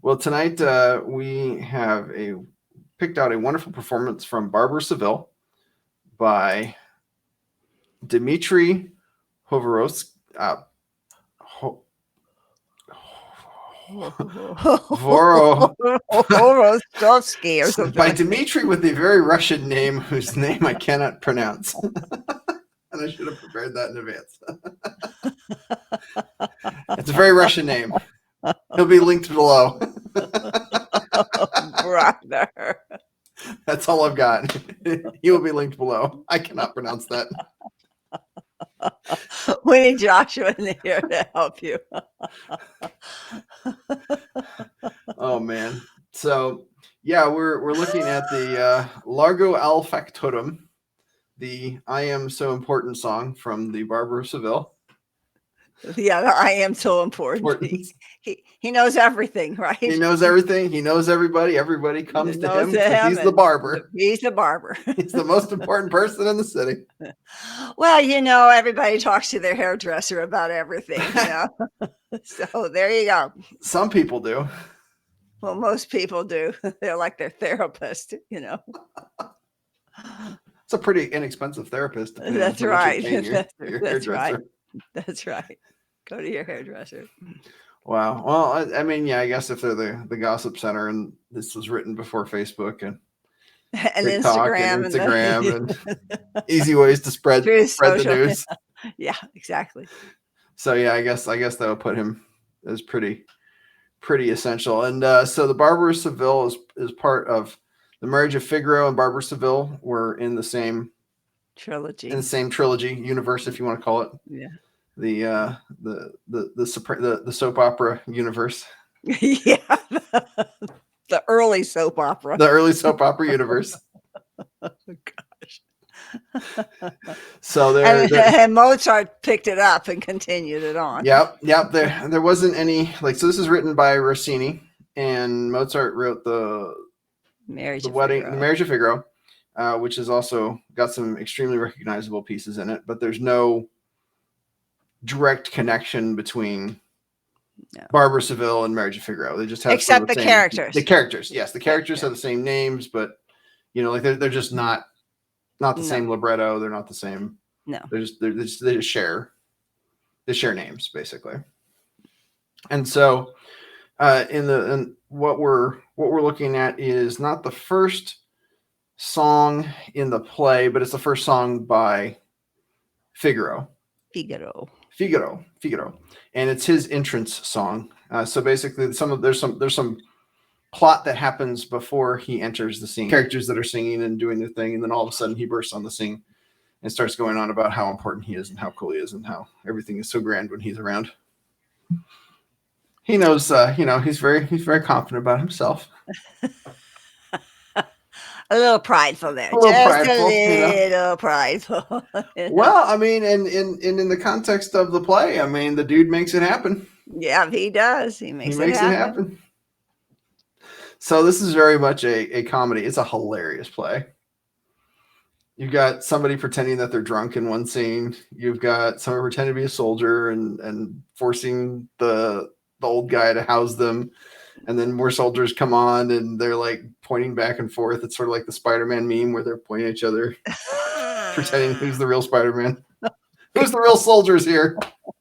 Well, tonight we have picked out a wonderful performance from Barbara Seville by Dmitri Hvorostovsky. Hvorostovsky or something. By Dmitri with a very Russian name whose name I cannot pronounce. And I should have prepared that in advance. It's a very Russian name. He'll be linked below. Brother. That's all I've got. He will be linked below. I cannot pronounce that. We need Joshua in here to help you. Oh man. So yeah, we're looking at the Largo al Factotum, the "I Am So Important" song from the Barbara Seville. Yeah, I am so important. He knows everything, right? He knows everything. He knows everybody. Everybody comes to him because he's the barber. He's the barber. He's the most important person in the city. Well, everybody talks to their hairdresser about everything, So there you go. Some people do. Well, most people do. They're like their therapist, It's a pretty inexpensive therapist. That's right. That's right. That's right. Go to your hairdresser. Wow. Well, I mean, yeah, I guess if they're the gossip center, and this was written before Facebook and TikTok Instagram and easy ways to spread the news. Yeah, exactly. So yeah, I guess that would put him as pretty essential. And so the Barbara Seville is part of the Marriage of Figaro, and Barbara Seville were in the same trilogy, universe, if you want to call it. Yeah. The soap opera universe. Yeah. The early soap opera. The early soap opera universe. Oh, gosh. So and Mozart picked it up and continued it on. Yep. There wasn't any so this is written by Rossini, and Mozart wrote the Marriage of Figaro, which has also got some extremely recognizable pieces in it, but there's no direct connection between Barbara Seville and Marriage of Figaro. They just have except the characters. The characters, yes, the characters have the same names, but they're just not the same libretto. They're not the same. No, they just share names basically. And so, in what we're looking at is not the first song in the play, but it's the first song by Figaro. And it's his entrance song. So basically, there's some plot that happens before he enters the scene. Characters that are singing and doing their thing, and then all of a sudden he bursts on the scene and starts going on about how important he is and how cool he is and how everything is so grand when he's around. He knows, he's very confident about himself. A little prideful there. A little prideful. Well, I mean, and in the context of the play, I mean, the dude makes it happen. Yeah, he does. He makes it happen. So this is very much a comedy. It's a hilarious play. You've got somebody pretending that they're drunk in one scene. You've got someone pretending to be a soldier and forcing the old guy to house them. And then more soldiers come on and they're like pointing back and forth. It's sort of like the Spider-Man meme where they're pointing at each other, pretending who's the real Spider-Man. Who's the real soldiers here?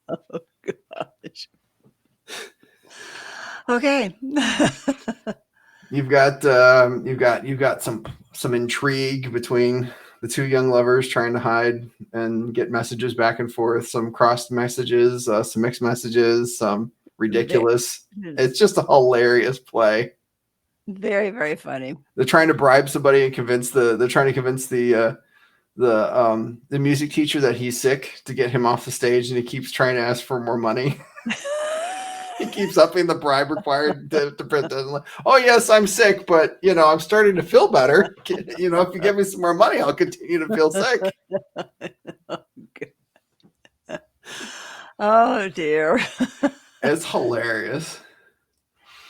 Oh, gosh. Okay. You've got some intrigue between the two young lovers trying to hide and get messages back and forth, some crossed messages, some mixed messages, some ridiculous. It's just a hilarious play. Very, very funny. They're trying to bribe somebody and convince the music teacher that he's sick to get him off the stage, and he keeps trying to ask for more money. He keeps upping the bribe required to pretend. Oh yes, I'm sick, but I'm starting to feel better. If you give me some more money, I'll continue to feel sick. Oh dear. It's hilarious.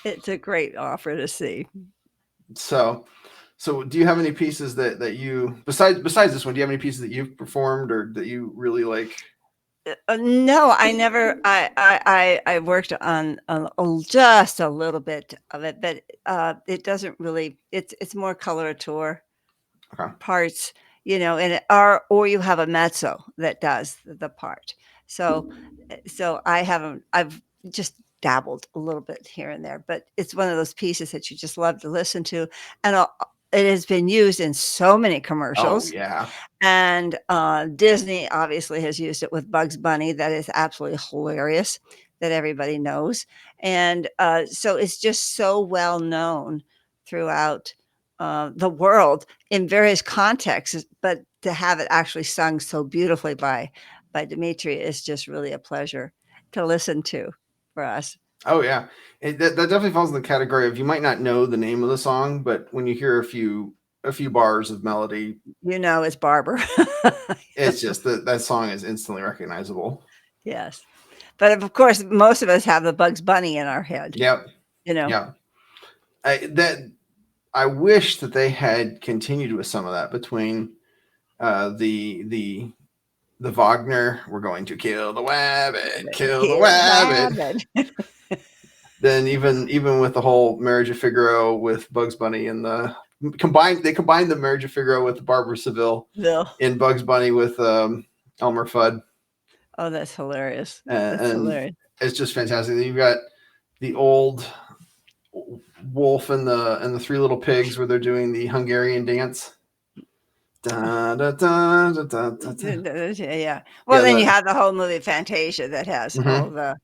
It's a great opera to see. So do you have any pieces that you besides this one? Do you have any pieces that you've performed or that you really like? No, I never. I worked on just a little bit of it, but it doesn't really. It's more coloratura Okay. parts, and or you have a mezzo that does the part. So so I haven't. I've just dabbled a little bit here and there, but it's one of those pieces that you just love to listen to, and it has been used in so many Oh commercials. yeah. And, Disney obviously has used it with Bugs Bunny. That is absolutely hilarious, that everybody knows. And, so it's just so well known throughout, the world in various contexts, but to have it actually sung so beautifully by Dmitri is just really a pleasure to listen to for us. Oh yeah. That definitely falls in the category of you might not know the name of the song, but when you hear a few bars of melody, It's Barber. it's just that song is instantly recognizable. Yes. But of course, most of us have the Bugs Bunny in our head, Yep. you know? Yeah. That I wish that they had continued with some of that between the Wagner, we're going to kill the Kill the wabbit. rabbit. Then even with the whole Marriage of Figaro with Bugs Bunny and they combined the Marriage of Figaro with the Barbara Seville Bill. in Bugs Bunny with Elmer Fudd, Oh, that's hilarious. That's and hilarious. it's just fantastic. You've got the old wolf and the three little pigs where they're doing the Hungarian dance. Da, da, da, da, da, da, da. Yeah. Well, Yeah, then you have the whole movie Fantasia that has mhm.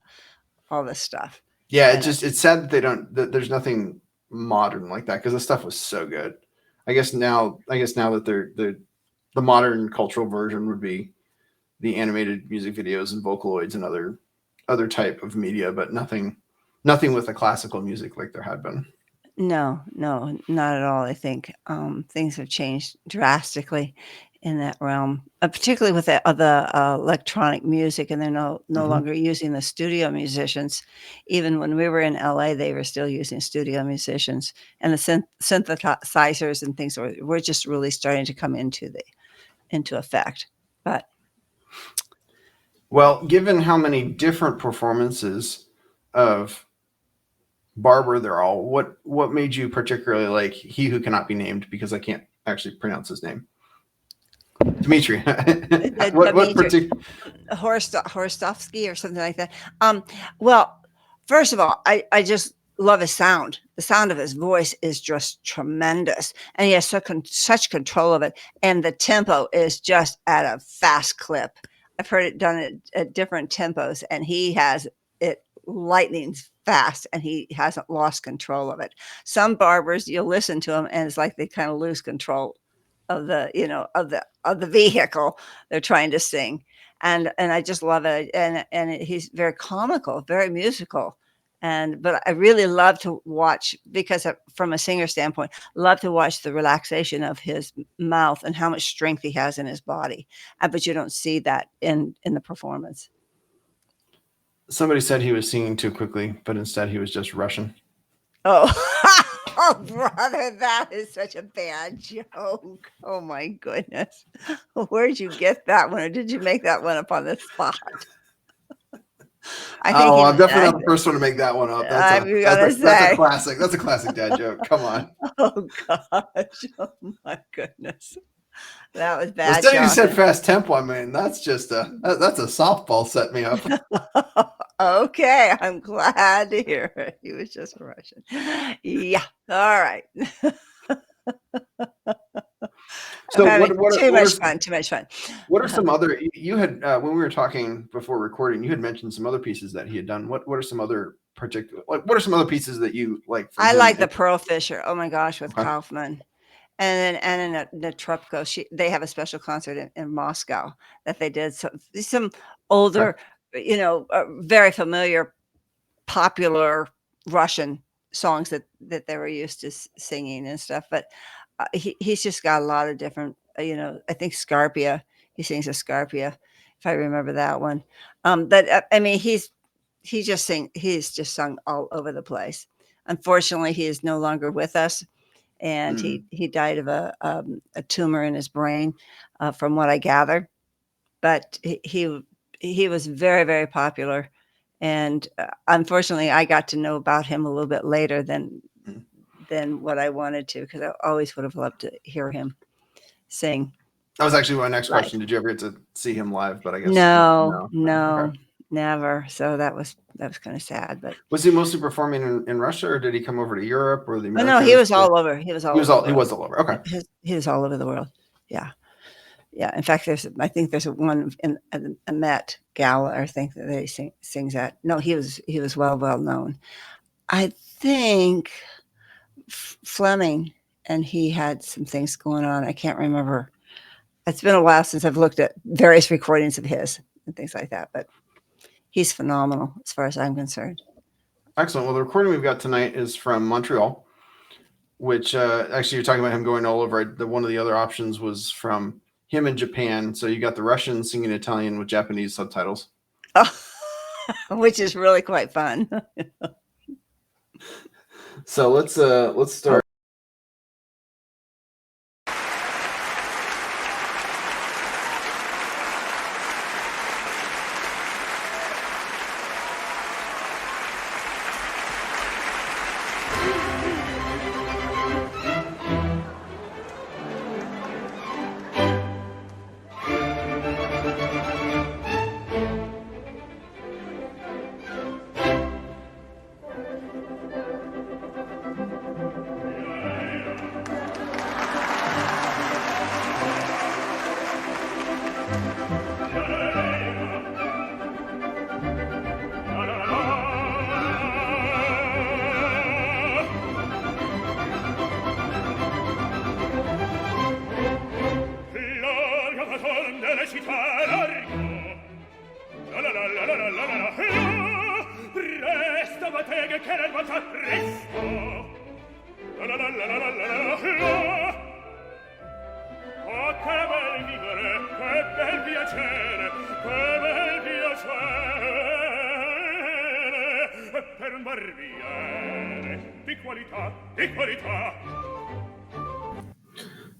all the stuff Yeah, in it. it's sad that they don't that there's nothing modern like that because the stuff was so good. I guess now that the modern cultural version would be the animated music videos and Vocaloids and other type of media, but nothing with the classical music like there had been. No, no, not at all. I think things have changed drastically in that realm, particularly with the electronic music, and they're no Hmm. longer using the studio musicians. Even when we were in LA, they were still using studio musicians, and the synthesizers and things were just really starting to come into effect. But Well, given how many different performances of Barber they're all, what made you particularly like He Who Cannot Be Named? Because I can't actually pronounce his name. Dimitri. What Dimitri particular? Horostovsky or something like that. Well, first of all, I just love his sound. The sound of his voice is just tremendous, and he has such control of it, and the tempo is just at a fast clip. I've heard it done at different tempos, and he has it lightning fast, and he hasn't lost control of it. Some barbers, you'll listen to them, and it's like they kind of lose control of the vehicle they're trying to sing, and I just love it, he's very comical, very musical, but I really love to watch because from a singer standpoint, love to watch the relaxation of his mouth and how much strength he has in his body, but you don't see that in the performance. Somebody said he was singing too quickly, but instead he was just Russian. Oh, oh, brother, that is such a bad joke. Oh my goodness. Where'd you get that one, or did you make that one up on the spot? I think Oh, he I'm was definitely not the actually first one to make that one up. I'm gonna That's a say, classic. That's a classic dad joke. Come on. oh gosh, oh my goodness. That was bad, Instead you said Jonathan. fast tempo. I mean, that's a softball set me up. Okay, I'm glad to hear it. He was just Russian. Yeah, all right. I'm So having too what are much fun, too much fun. what are some other you had when we were talking before recording, you had mentioned some other pieces that he had done. What are some other particular like what are some other pieces that you like from I him? like the Pearl Fisher. Oh my gosh, with Okay. Kaufman. And then Anna Netrebko, they have a special concert in Moscow that they did. So some Okay. older, very familiar, popular Russian songs that they were used to singing and stuff. But he's just got a lot of different, I think Scarpia, he sings a Scarpia, if I remember that one. But I mean, he's just sung all over the place. Unfortunately, he is no longer with us, and Mm. he died of a tumor in his brain, from what I gather. But he was very, very popular. And unfortunately, I got to know about him a little bit later than what I wanted to, because I always would have loved to hear him sing. That was actually my next live. question. Did you ever get to see him live? But I guess No, Okay. never. So that was kind of sad. But Was he mostly performing in Russia, or did he come over to Europe or the oh Americas? no, he was all over. He was all over the world. He was all over. Okay. He was all over the world. Yeah. Yeah. In fact, I think there's one in a Met Gala, I think, that he sings at. No, he was well known. I think Fleming and he had some things going on. I can't remember. It's been a while since I've looked at various recordings of his and things like that, but he's phenomenal as far as I'm concerned. Excellent. Well, the recording we've got tonight is from Montreal, which actually you're talking about him going all over. One of the other options was from him in Japan. So you got the Russian singing Italian with Japanese subtitles. Oh, which is really quite fun. So let's start.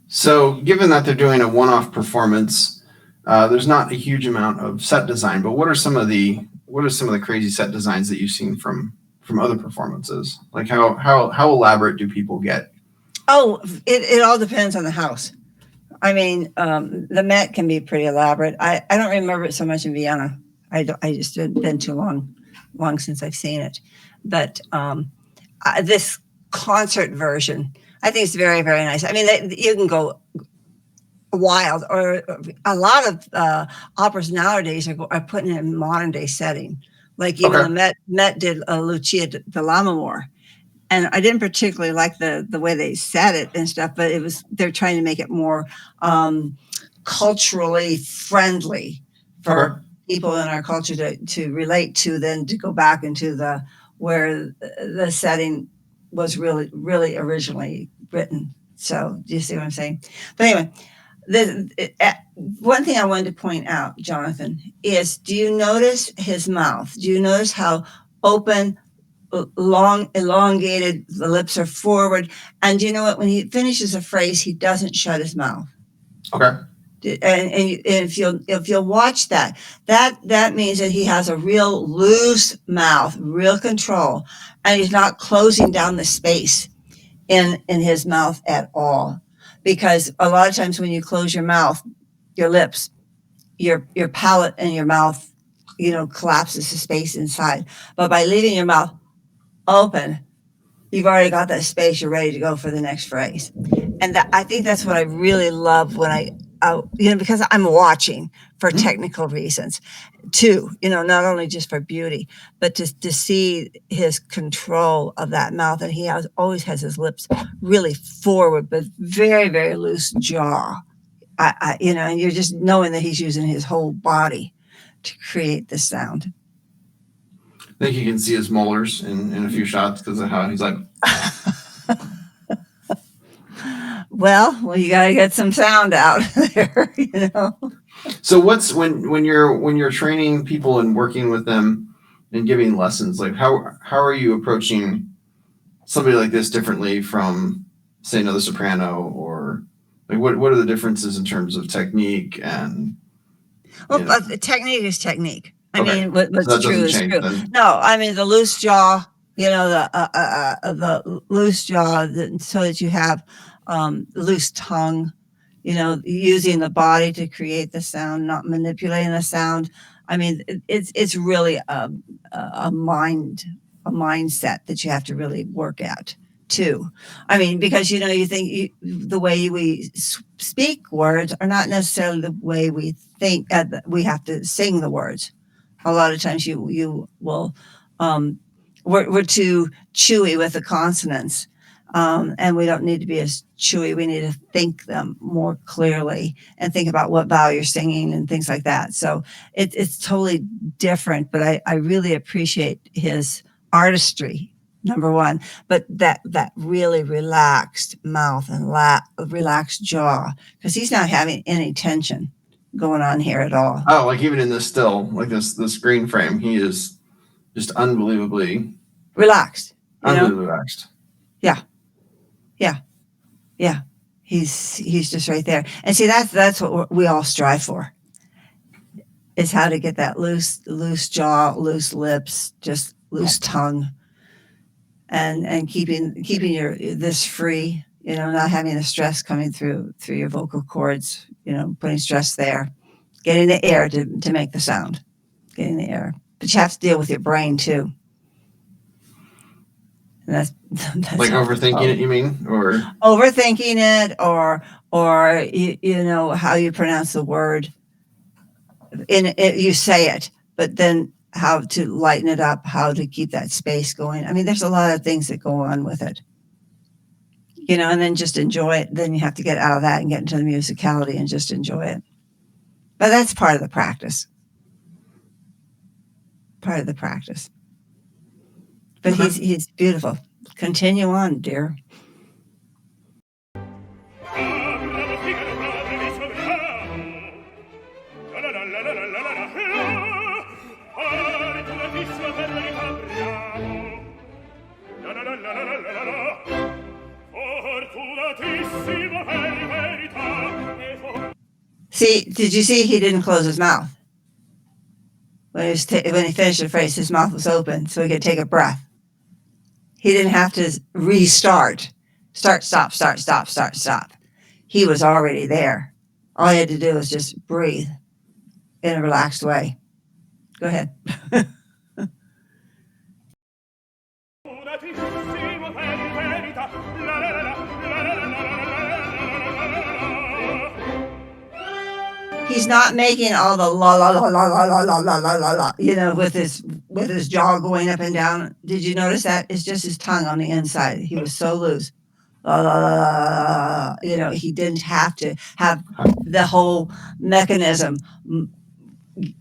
So, given that they're doing a one-off performance, there's not a huge amount of set design. But what are some of the crazy set designs that you've seen from other performances? Like how elaborate do people get? Oh, it all depends on the house. I mean, the Met can be pretty elaborate. I don't remember it so much in Vienna. I just been too long since I've seen it. But this concert version, I think it's very, very nice. I mean, you can go wild, or a lot of operas nowadays are putting it in modern day setting. Like even the Met did Lucia de Lammermoor. And I didn't particularly like the way they said it and stuff, but they're trying to make it more culturally friendly for people in our culture to relate to, than to go back into where the setting was really, really originally written. So do you see what I'm saying? But anyway, one thing I wanted to point out, Jonathan, is, do you notice his mouth? Do you notice how open, long, elongated the lips are forward? And you know what? When he finishes a phrase, he doesn't shut his mouth. Okay. And if you'll watch that means that he has a real loose mouth, real control, and he's not closing down the space in his mouth at all. Because a lot of times when you close your mouth, your lips, your palate and your mouth, collapses the space inside. But by leaving your mouth open, you've already got that space. You're ready to go for the next phrase. And I think that's what I really love when because I'm watching for technical reasons too, not only just for beauty, but to see his control of that mouth. And he always has his lips really forward, but very, very loose jaw. And you're just knowing that he's using his whole body to create this sound. I think you can see his molars in a few shots because of how he's like. Well, you gotta get some sound out there, So when you're training people and working with them and giving lessons, like how are you approaching somebody like this differently from, say, another soprano, or like what are the differences in terms of technique and Well, you know. but the technique is technique. I Okay. mean, what's So that true doesn't is change true. then. No, I mean the loose jaw. You know, the loose jaw, so that you have loose tongue. You know, using the body to create the sound, not manipulating the sound. I mean, it's really a mindset that you have to really work at too. I mean, because you think the way we speak words are not necessarily the way we think. We have to sing the words. A lot of times you will. Um, we're too chewy with the consonants, and we don't need to be as chewy. We need to think them more clearly and think about what vowel you're singing and things like that. So it's totally different, but I really appreciate his artistry, number one, but that really relaxed mouth and relaxed jaw, because he's not having any tension going on here at all. Oh, like even in this still, like this screen frame, he is just unbelievably Relaxed, relaxed. Yeah. He's just right there. And see, that's what we all strive for, is how to get that loose jaw, loose lips, just loose tongue, and keeping this free, not having the stress coming through your vocal cords, putting stress there, getting the air to make the sound, getting the air. But you have to deal with your brain too. And that's like overthinking it, you mean? Or overthinking it, or how you pronounce the word. You say it, but then how to lighten it up, how to keep that space going. I mean, there's a lot of things that go on with it. And then just enjoy it. Then you have to get out of that and get into the musicality and just enjoy it. But that's part of the practice. But he's beautiful. Continue on, dear. See, did you see he didn't close his mouth? When he finished the phrase, his mouth was open so he could take a breath. He didn't have to restart. Start, stop, start, stop, start, stop. He was already there. All he had to do was just breathe in a relaxed way. Go ahead. He's not making all the la la la la la la la la la la la, with his jaw going up and down. Did you notice that? It's just his tongue on the inside. He was so loose. La la la la la. He didn't have to have the whole mechanism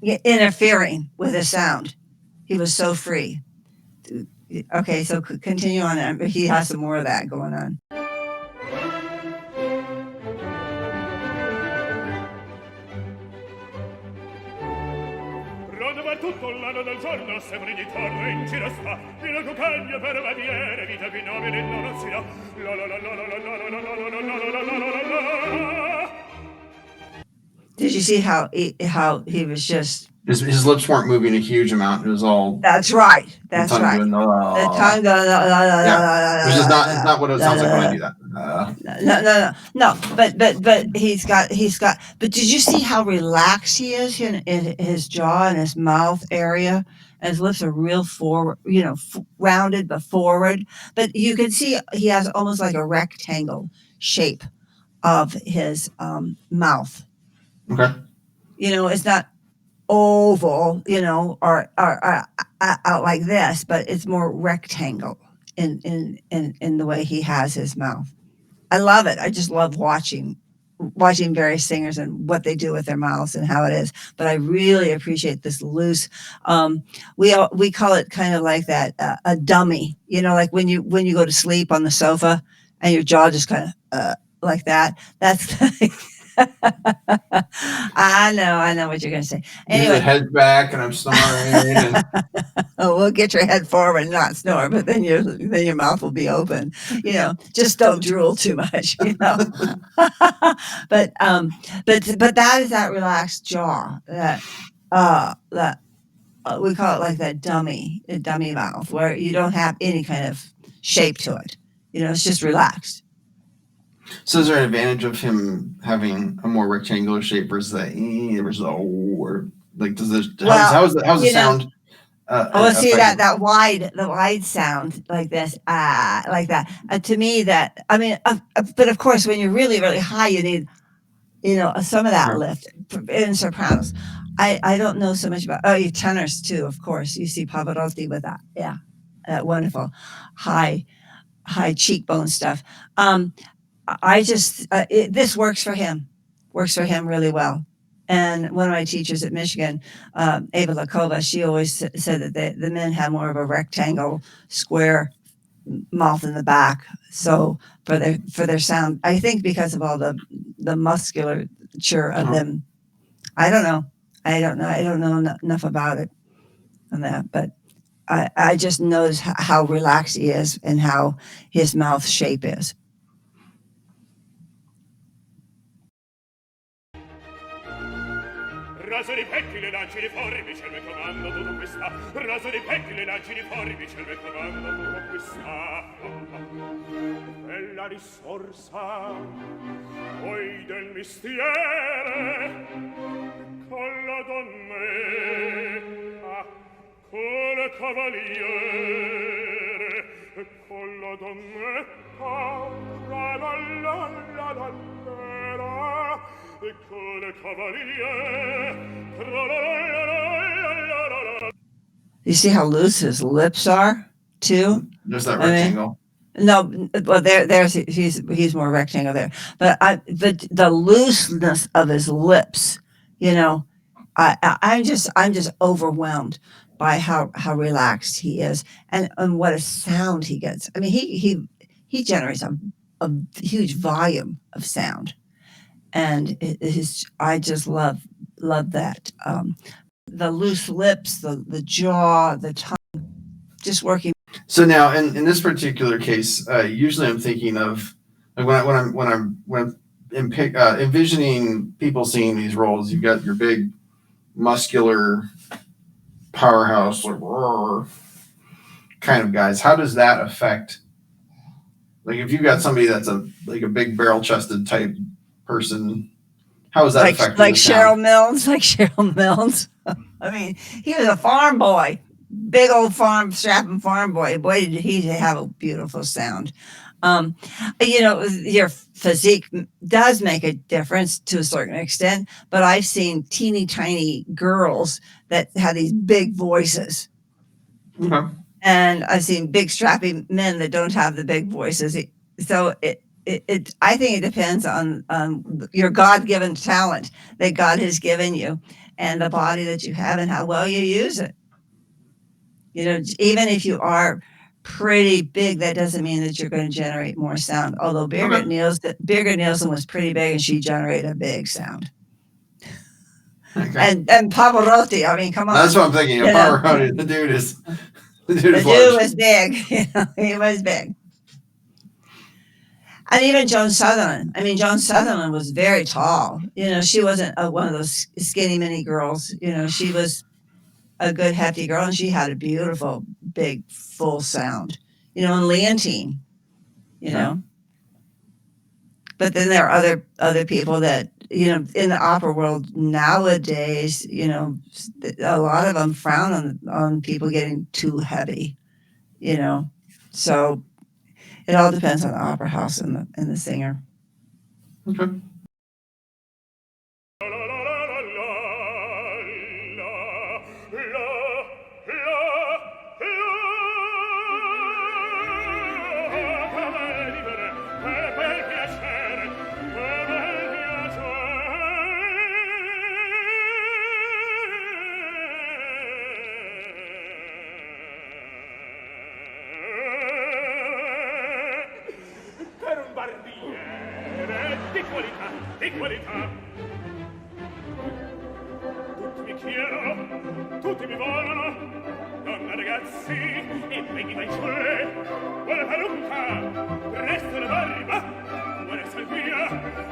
interfering with his sound. He was so free. Okay, so continue on. He has some more of that going on. Tutto l'anno del giorno sembri di torre in giro sta in alto cagno per vadiere vita più nobile non sia la la la la la la la la la la. Did you see how he was just his lips weren't moving a huge amount. It was all. That's right. That's right. Doing, the tongue goes. Which is not what it sounds like when I do that. No. But he's got. But did you see how relaxed he is in his jaw and his mouth area? And his lips are real forward, rounded but forward. But you can see he has almost like a rectangle shape of his mouth. Okay. It's not oval, or out like this, but it's more rectangle in the way he has his mouth. I love it. I just love watching various singers and what they do with their mouths and how it is. But I really appreciate this loose. We call it kind of like that a dummy. Like when you go to sleep on the sofa and your jaw just kind of like that. That's I know what you're going to say. Usually Anyway, head back and I'm snoring. And oh, we'll get your head forward and not snore, but then your mouth will be open. Just don't drool too much. But but that is that relaxed jaw that we call it like that dummy mouth where you don't have any kind of shape to it. It's just relaxed. so is there an advantage of him having a more rectangular shape versus the versus the O, or like does this how's the sound See affected? that wide sound like this, like that. To me, that I mean, but of course, when you're really really high, you need some of that Right. lift in sopranos. I don't know so much about your tenors too. Of course, you see Pavarotti with that, yeah, that wonderful high cheekbone stuff. I just this works for him really well. And one of my teachers at Michigan, Ava Lakova, she always said that the men have more of a rectangle, square mouth in the back. So for their sound, I think because of all the musculature of them. I don't know. I don't know enough about it on that, but I just notice how relaxed he is and how his mouth shape is. Raso di petti le lanci di forbici il mio comando tutto questa. Raso di petti le lanci di forbici il mio comando tutto questa. Bella risorsa poi del mestiere con la donna con le cavaliere con la donna la la la la la la con le cavaliere. You see how loose his lips are too? There's that rectangle. No, well, there's he's more rectangle there, but the looseness of his lips, I'm just overwhelmed by how relaxed he is and what a sound he gets. I mean, he generates a huge volume of sound, and I just love that. The loose lips, the jaw, the tongue, just working. So now, in this particular case, usually I'm thinking of like when I'm envisioning people singing these roles. You've got your big muscular powerhouse, like roar, kind of guys. How does that affect? Like if you've got somebody that's a big barrel chested type person, how is that affecting like the sound? Cheryl Mills? I mean, he was a farm boy, big old strapping farm boy. Boy, did he have a beautiful sound. Your physique does make a difference to a certain extent, but I've seen teeny tiny girls that have these big voices. Okay. And I've seen big strapping men that don't have the big voices. So I think it depends on your God-given talent that God has given you and the body that you have and how well you use it. Even if you are pretty big, that doesn't mean that you're going to generate more sound. Although Birgit Nielsen was pretty big and she generated a big sound. Okay. And Pavarotti, I mean, come on. That's what I'm thinking. Pavarotti, the dude was big. He was big. And even Joan Sutherland. I mean, Joan Sutherland was very tall. She wasn't one of those skinny mini girls. She was a good hefty girl, and she had a beautiful, big, full sound. And Leontine. But then there are other people that in the opera world nowadays. A lot of them frown on people getting too heavy. So it all depends on the opera house and the singer. Okay. qualità, di qualità. Tutti mi chiedono, tutti mi vogliono, donna ragazzi, e vedi vai cioè, vuole palunca, presto la barba, vuole salvia,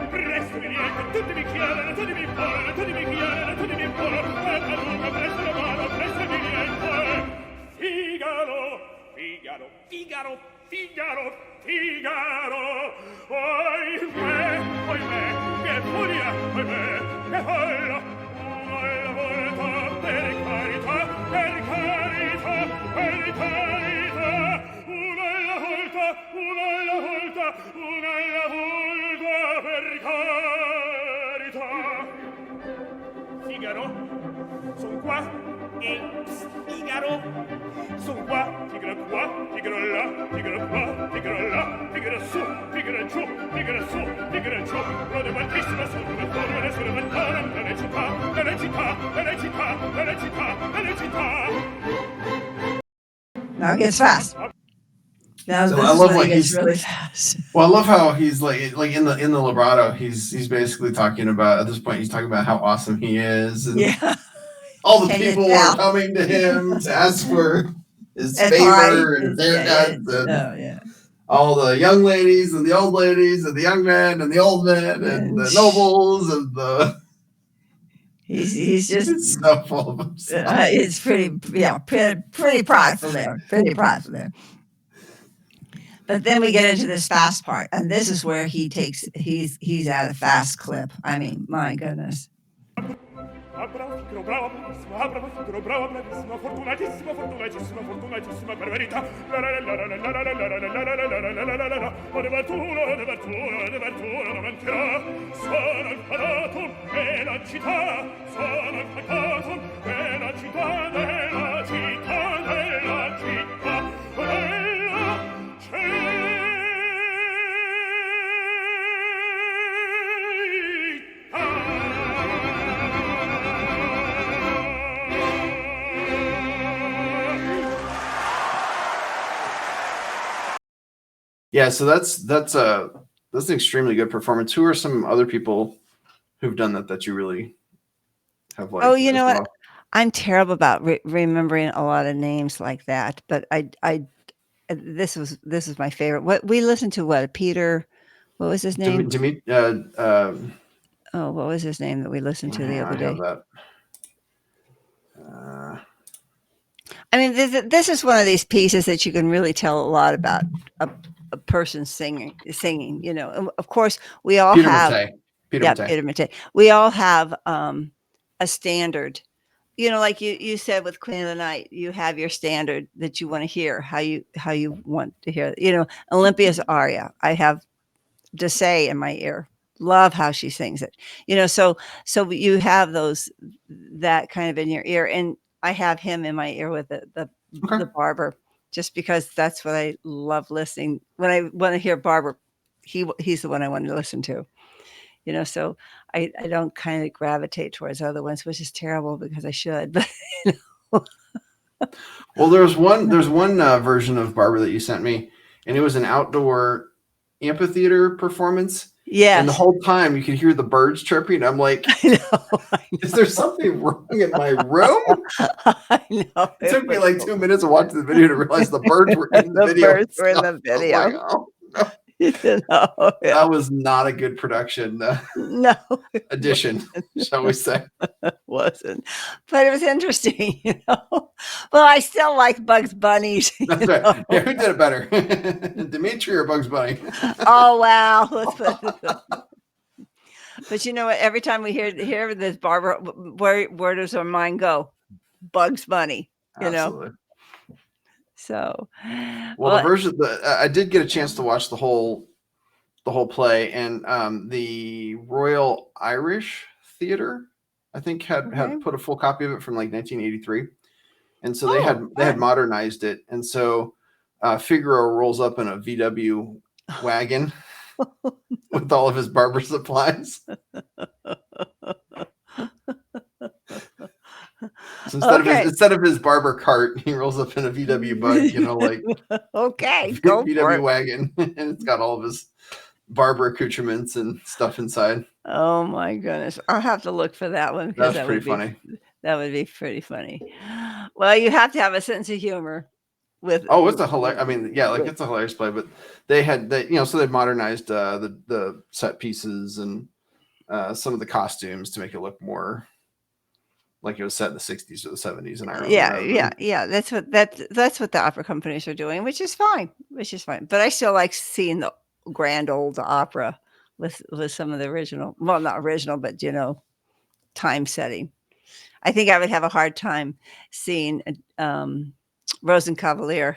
presto mi viene, tutti mi chiedono, tutti mi vogliono, tutti mi chiedono, tutti mi vogliono, vuole palunca, presto la barba, presto mi viene, Figaro, Figaro, Figaro, Figaro, Figaro, oimè, che furia, oimè, che folla, una volta, per carità, per carità, per carità, una alla volta, una alla volta, una alla volta, per carità. Figaro, son qua, e Figaro, son qua, Figaro qua, Figaro là, Figaro qua, Figaro là, Figaro su, Figaro giù, Figaro su, Figaro giù, rode altissima sulla torre, sulla ventana, nelle città, nelle città, nelle città, nelle città, nelle città. Now it gets fast. Now So this I is love when what it gets he's- really fast. Well, I love how he's like in the vibrato. He's basically talking about, at this point, he's talking about how awesome he is, and Yeah. all the Can you people tell? are coming to him to ask for his That's favor right. and Yeah, haircuts, yeah. and Oh, yeah. all the young ladies and the old ladies and the young men and the old men and the nobles and the. He's just It's so full of himself. it's pretty prideful there. Pretty prideful there. But then we get into this fast part, and this is where he's at a fast clip. I mean, my goodness. Bravo, Figaro, bravo, Figaro, bravo, bravissima, fortunatissima, fortunatissima, fortunatissima, per verità. La la la la la la la la la la la la la la la. O de Bertuno, non mancherà. Sono il Factotum e la città, sono il Factotum e la città della città della città della Yeah, so that's an extremely good performance. Who are some other people who've done that you really have liked? Oh, you as know what? well? I'm terrible about remembering a lot of names like that, but this was my favorite. What we listened to, what Peter, what was his name? Oh, what was his name that we listened to the I other have day? that. I mean, this is one of these pieces that you can really tell a lot about a person singing. You know, and of course, we all Peter have. Mattei. Peter Yeah, Mattei. Peter Mattei. We all have a standard. You know, like you said with Queen of the Night, you have your standard that you want to hear, how you want to hear. You know, Olympia's aria, I have to say in my ear. Love how she sings it. You know, so you have that kind of in your ear, and I have him in my ear with the barber, just because that's what I love listening. When I want to hear barber, he's the one I want to listen to. You know, so I don't kind of gravitate towards other ones, which is terrible because I should. But you know. Well, there's one version of Barber that you sent me, and it was an outdoor amphitheater performance. Yeah, and the whole time you could hear the birds chirping. I'm like, I know. is there something wrong in my room? I know. It took me like 2 minutes of watching the video to realize the birds were in the video. Birds were in the video. I was like, oh, no. You know, yeah. That was not a good production No, addition, shall we say. it wasn't. But it was interesting, you know. Well, I still like Bugs Bunny. That's right. Yeah, who did it better? Dmitri or Bugs Bunny? Oh, wow. Let's put it. But you know what? Every time we hear this Barbara, where does our mind go? Bugs Bunny, you know. So, well, the version I did get a chance to watch the whole play, and the Royal Irish Theatre, I think, had put a full copy of it from like 1983, and so they had modernized it, and so Figaro rolls up in a VW wagon with all of his barber supplies. So instead of his barber cart, he rolls up in a VW bug, you know, like okay, go VW for it. wagon, and it's got all of his barber accoutrements and stuff inside. Oh my goodness. I'll have to look for that one because That's pretty funny. That would be pretty funny. Well, you have to have a sense of humor with. Oh, it's a hilarious. I mean, yeah, like it's a hilarious play. But they so they modernized the set pieces and some of the costumes to make it look more like it was set in the 60s or the 70s in Ireland. Yeah. That's what the opera companies are doing, which is fine. But I still like seeing the grand old opera with some of the original. Well, not original, but time setting. I think I would have a hard time seeing Rosenkavalier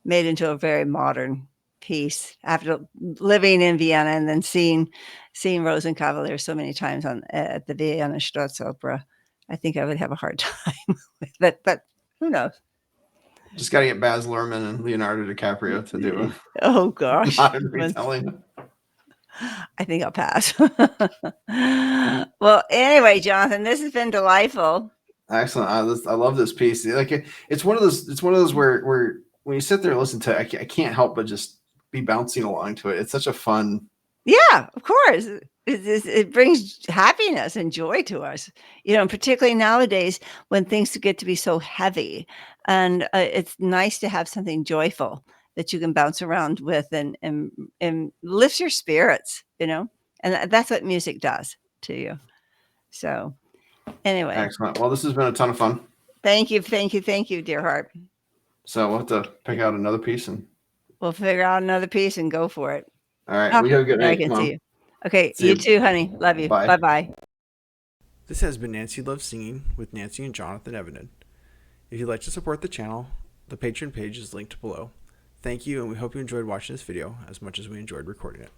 made into a very modern piece after living in Vienna and then seeing Rosenkavalier so many times at the Vienna Staatsopera. I think I would have a hard time with it, but who knows? Just got to get Baz Luhrmann and Leonardo DiCaprio to do it. Oh gosh, Modern retelling. I think I'll pass. Well, anyway, Jonathan, this has been delightful. Excellent. I love this piece. Like it's one of those where when you sit there and listen to it, I can't help but just be bouncing along to it. It's such a fun. Yeah, of course. It brings happiness and joy to us, and particularly nowadays when things get to be so heavy. And it's nice to have something joyful that you can bounce around with and lifts your spirits, and that's what music does to you. So anyway. Excellent. Well, this has been a ton of fun. Thank you, dear heart. So we'll have to pick out another piece and we'll figure out another piece and go for it. All right. We have a good night. I can see you. Okay. You too, honey. Love you. Bye. Bye. This has been Nancy Loves Singing with Nancy and Jonathan Evanen. If you'd like to support the channel, the Patreon page is linked below. Thank you, and we hope you enjoyed watching this video as much as we enjoyed recording it.